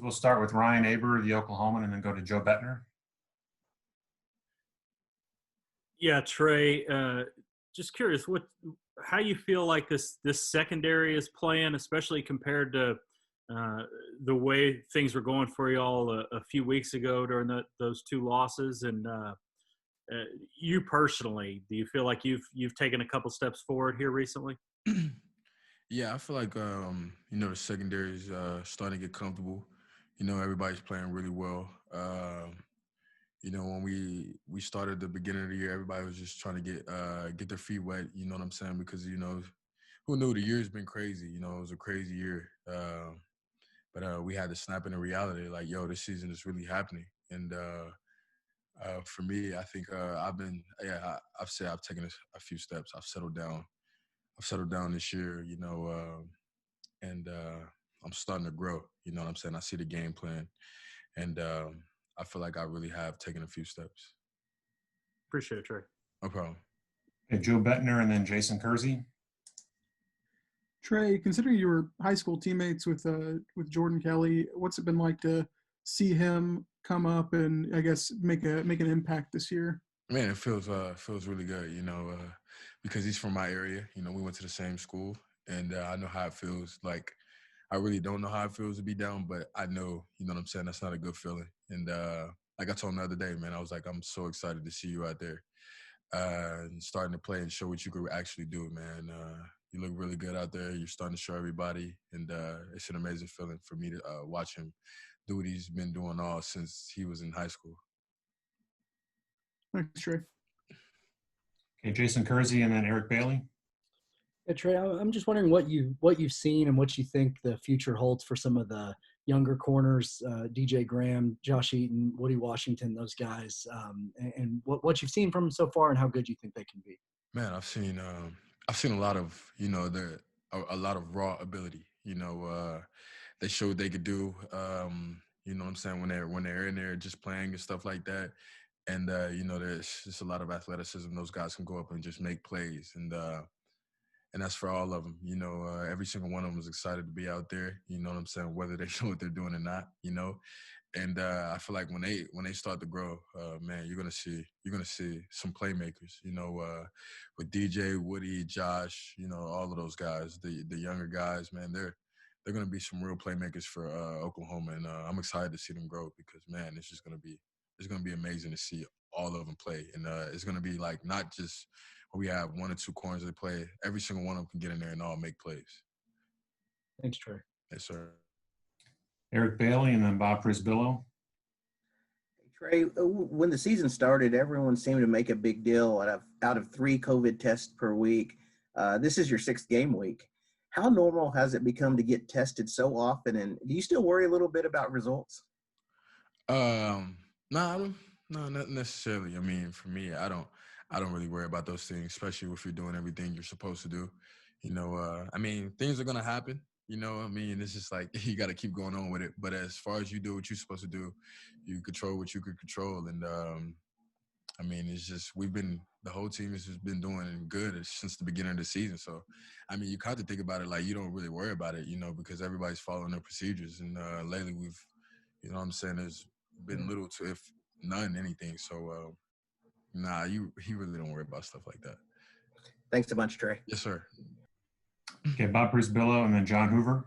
We'll start with Ryan Aber, the Oklahoman, and then go to Joe Bettner. Yeah, Trey, just curious how you feel like this secondary is playing, especially compared to the way things were going for you all a few weeks ago during those two losses. And you personally, do you feel like you've taken a couple steps forward here recently? Yeah, I feel like the secondary is starting to get comfortable. Everybody's playing really well. When we started the beginning of the year, everybody was just trying to get their feet wet. You know what I'm saying? Because who knew the year's been crazy? It was a crazy year. But we had to snap into reality. Like, yo, this season is really happening. And for me, I think I've said I've taken a few steps. I've settled down. I've settled down this year, and I'm starting to grow. You know what I'm saying? I see the game plan, and I feel like I really have taken a few steps. Appreciate it, Trey. No problem. Okay, Joe Bettner and then Jason Kersey. Trey, considering you were high school teammates with Jordan Kelly, what's it been like to see him come up and I guess make an impact this year? Man, it feels really good, because he's from my area. We went to the same school, and I know how it feels. Like, I really don't know how it feels to be down, but I know, you know what I'm saying, that's not a good feeling. And like I told him the other day, man, I was like, I'm so excited to see you out there and starting to play and show what you could actually do, man. You look really good out there. You're starting to show everybody, and it's an amazing feeling for me to watch him do what he's been doing all since he was in high school. Thanks, Trey. Okay, Jason Kersey and then Eric Bailey. Yeah, Trey, I'm just wondering what you've seen and what you think the future holds for some of the younger corners, DJ Graham, Josh Eaton, Woody Washington, those guys, and what you've seen from them so far and how good you think they can be. Man, I've seen a lot of a lot of raw ability. They showed what they could do. You know what I'm saying, when they're in there just playing and stuff like that. And, there's just a lot of athleticism. Those guys can go up and just make plays. And that's for all of them. Every single one of them is excited to be out there. You know what I'm saying, whether they know what they're doing or not, And I feel like when they start to grow, man, you're gonna see some playmakers. With DJ, Woody, Josh, all of those guys, the younger guys, man, they're gonna be some real playmakers for Oklahoma, and I'm excited to see them grow because, man, it's gonna be amazing to see all of them play, and it's gonna be like not just where we have one or two corners that play. Every single one of them can get in there and all make plays. Thanks, Trey. Yes, sir. Eric Bailey and then Bob Prisbillo. Trey, when the season started, everyone seemed to make a big deal out of 3 COVID tests per week. This is your 6th game week. How normal has it become to get tested so often? And do you still worry a little bit about results? No, not necessarily. I mean, for me, I don't really worry about those things, especially if you're doing everything you're supposed to do. I mean, things are gonna happen. It's just like you got to keep going on with it. But as far as you do what you're supposed to do, you control what you could control. And it's just the whole team has just been doing good since the beginning of the season. So, you kind of think about it like you don't really worry about it, because everybody's following their procedures. And lately we've, there's been little to, if none, anything. So, you really don't worry about stuff like that. Thanks a bunch, Trey. Yes, sir. Okay, Bob Prisbillo and then John Hoover.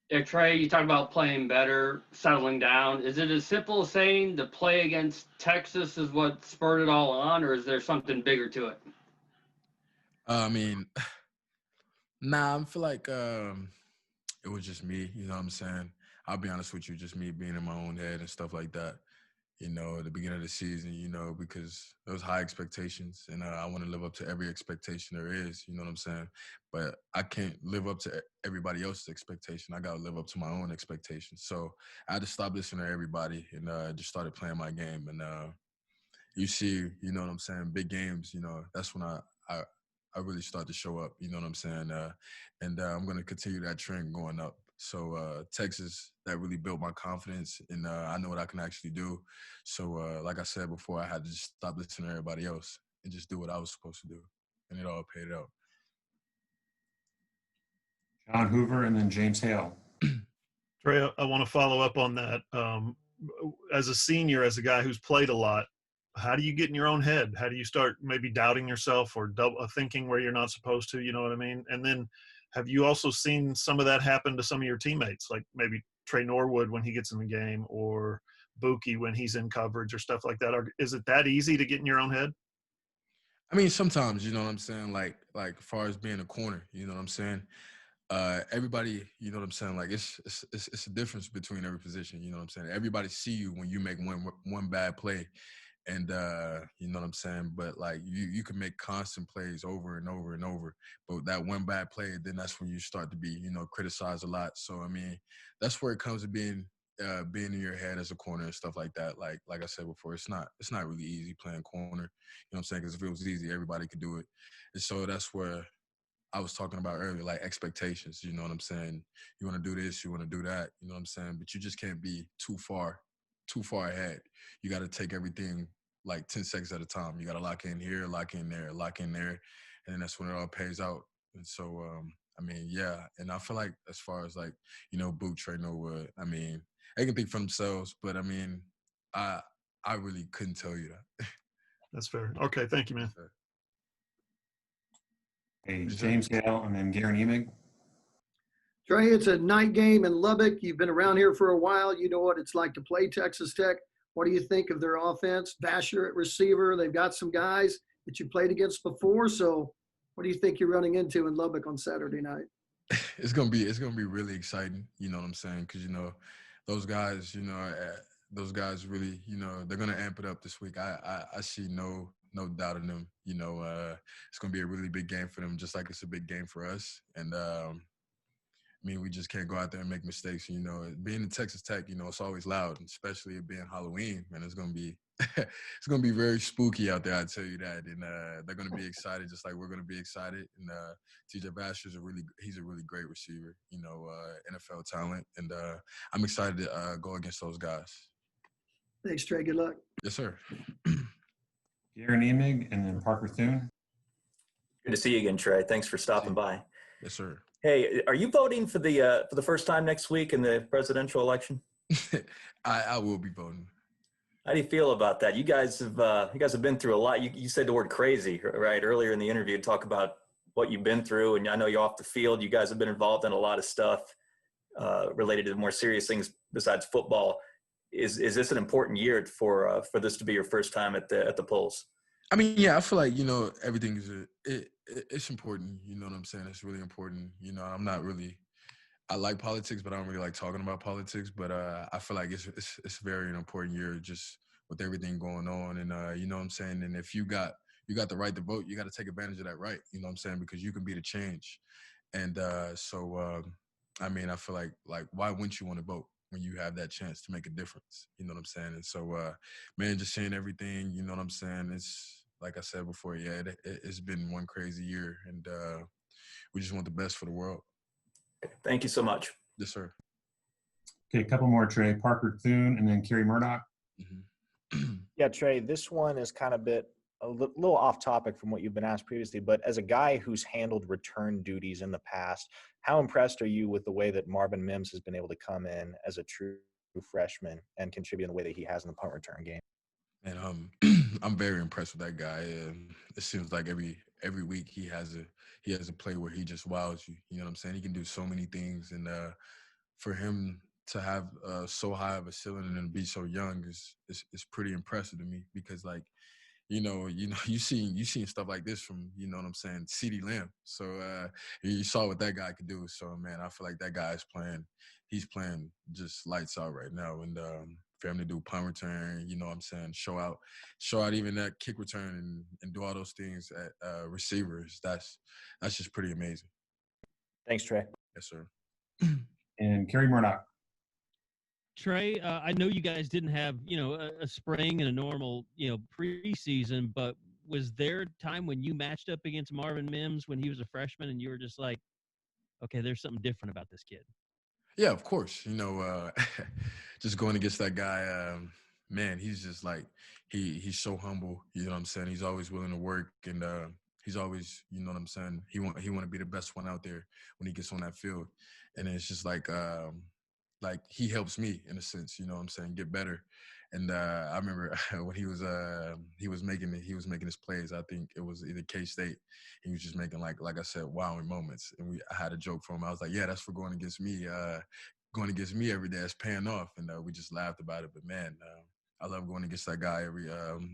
Yeah, Trey, you talk about playing better, settling down. Is it as simple as saying the play against Texas is what spurred it all on, or is there something bigger to it? I feel like it was just me, you know what I'm saying? I'll be honest with you, just me being in my own head and stuff like that. At the beginning of the season, because there was high expectations, and I want to live up to every expectation there is, you know what I'm saying? But I can't live up to everybody else's expectation. I got to live up to my own expectations. So I had to stop listening to everybody and just started playing my game. And you see, you know what I'm saying, big games, that's when I really start to show up, you know what I'm saying? And I'm going to continue that trend going up. So Texas, that really built my confidence, and I know what I can actually do. So like I said before, I had to just stop listening to everybody else and just do what I was supposed to do, and it all paid out. John Hoover and then James Hale. Trey, I want to follow up on that. As a senior, as a guy who's played a lot, how do you get in your own head? How do you start maybe doubting yourself or thinking where you're not supposed to? You know what I mean? And then, have you also seen some of that happen to some of your teammates, like maybe Trey Norwood when he gets in the game, or Buki when he's in coverage, or stuff like that? Or is it that easy to get in your own head? I mean, sometimes, you know what I'm saying? Like as far as being a corner, you know what I'm saying? Everybody, you know what I'm saying? Like it's a difference between every position, you know what I'm saying? Everybody see you when you make one bad play. And you know what I'm saying? But like you can make constant plays over and over and over. But that one bad play, then that's when you start to be, you know, criticized a lot. So I mean, that's where it comes to being in your head as a corner and stuff like that. Like I said before, it's not really easy playing corner. You know what I'm saying? Because if it was easy, everybody could do it. And so that's where I was talking about earlier, like expectations. You know what I'm saying? You want to do this, you want to do that. You know what I'm saying? But you just can't be too far ahead. You got to take everything like 10 seconds at a time. You got to lock in here, lock in there, lock in there, and then that's when it all pays out. And so, I mean, yeah. And I feel like as far as like, you know, Boot, Trey Norwood, I mean, they can think for themselves, but I mean, I really couldn't tell you that. That's fair. Okay, thank you, man. Hey, James Gale and then Garen Emig. Trey, it's a night game in Lubbock. You've been around here for a while. You know what it's like to play Texas Tech. What do you think of their offense? Vasher at receiver. They've got some guys that you played against before. So what do you think you're running into in Lubbock on Saturday night? It's gonna be really exciting. You know what I'm saying? Because you know, those guys, those guys really, you know, they're gonna amp it up this week. I see no doubt in them. You know, it's gonna be a really big game for them, just like it's a big game for us. And I mean, we just can't go out there and make mistakes. You know, being in Texas Tech, you know, it's always loud, and especially it being Halloween, man. It's gonna be it's gonna be very spooky out there. I tell you that, and they're gonna be excited, just like we're gonna be excited. And TJ Vasher's he's a really great receiver. You know, NFL talent, and I'm excited to go against those guys. Thanks, Trey. Good luck. Yes, sir. Garen Emig and then Parker Thune. Good to see you again, Trey. Thanks for stopping by. Yes, sir. Hey, are you voting for the first time next week in the presidential election? I will be voting. How do you feel about that? You guys have been through a lot. You said the word crazy, right? Earlier in the interview, talk about what you've been through, and I know you're off the field. You guys have been involved in a lot of stuff related to more serious things besides football. Is this an important year for this to be your first time at the polls? I mean, yeah, I feel like, you know, everything is it's important. You know what I'm saying? It's really important. You know, I like politics, but I don't really like talking about politics. But I feel like it's very an important year just with everything going on. And you know what I'm saying? And if you got the right to vote, you got to take advantage of that right. You know what I'm saying? Because you can be the change. And so I mean, I feel like why wouldn't you want to vote when you have that chance to make a difference? You know what I'm saying? And so, man, just seeing everything, you know what I'm saying? It's like I said before, yeah, it's been one crazy year, and we just want the best for the world. Thank you so much. Yes, sir. Okay, a couple more, Trey. Parker Thune and then Kerry Murdoch. Mm-hmm. Yeah, Trey, this one is kind of a little off topic from what you've been asked previously, but as a guy who's handled return duties in the past, how impressed are you with the way that Marvin Mims has been able to come in as a true freshman and contribute in the way that he has in the punt return game? And I'm very impressed with that guy. It seems like every week he has a play where he just wows you. You know what I'm saying? He can do so many things, and for him to have so high of a ceiling and be so young is pretty impressive to me, because like you seen stuff like this from, you know what I'm saying, CeeDee Lamb. So you saw what that guy could do. So man, I feel like that guy's he's playing just lights out right now. And for him to do punt return, you know what I'm saying, show out even that kick return and do all those things at receivers, that's just pretty amazing. Thanks, Trey. Yes, sir. And Kerry Murdoch. Trey, I know you guys didn't have, a spring and a normal, preseason, but was there a time when you matched up against Marvin Mims when he was a freshman and you were just like, okay, there's something different about this kid? Yeah, of course. Just going against that guy, man, he's just like, he's so humble. You know what I'm saying? He's always willing to work, and he's always, you know what I'm saying, he want to be the best one out there when he gets on that field. And it's just like, like he helps me in a sense, you know what I'm saying, get better. And I remember when he was making his plays. I think it was either K-State. He was just making like I said, wowing moments. And I had a joke for him. I was like, yeah, that's for going against me. Going against me every day. It's paying off. And we just laughed about it. But man, I love going against that guy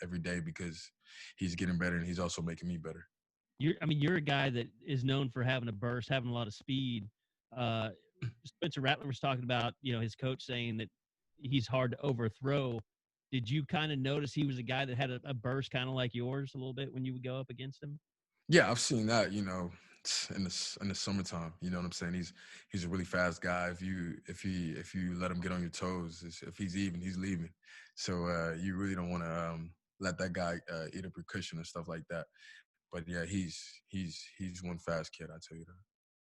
every day because he's getting better and he's also making me better. You're a guy that is known for having a burst, having a lot of speed. Spencer Rattler was talking about, his coach saying that he's hard to overthrow. Did you kind of notice he was a guy that had a burst kind of like yours a little bit when you would go up against him? Yeah, I've seen that, in the summertime. You know what I'm saying? He's a really fast guy. If you let him get on your toes, if he's even, he's leaving. So you really don't want to let that guy eat up your cushion and stuff like that. But yeah, he's one fast kid. I tell you that.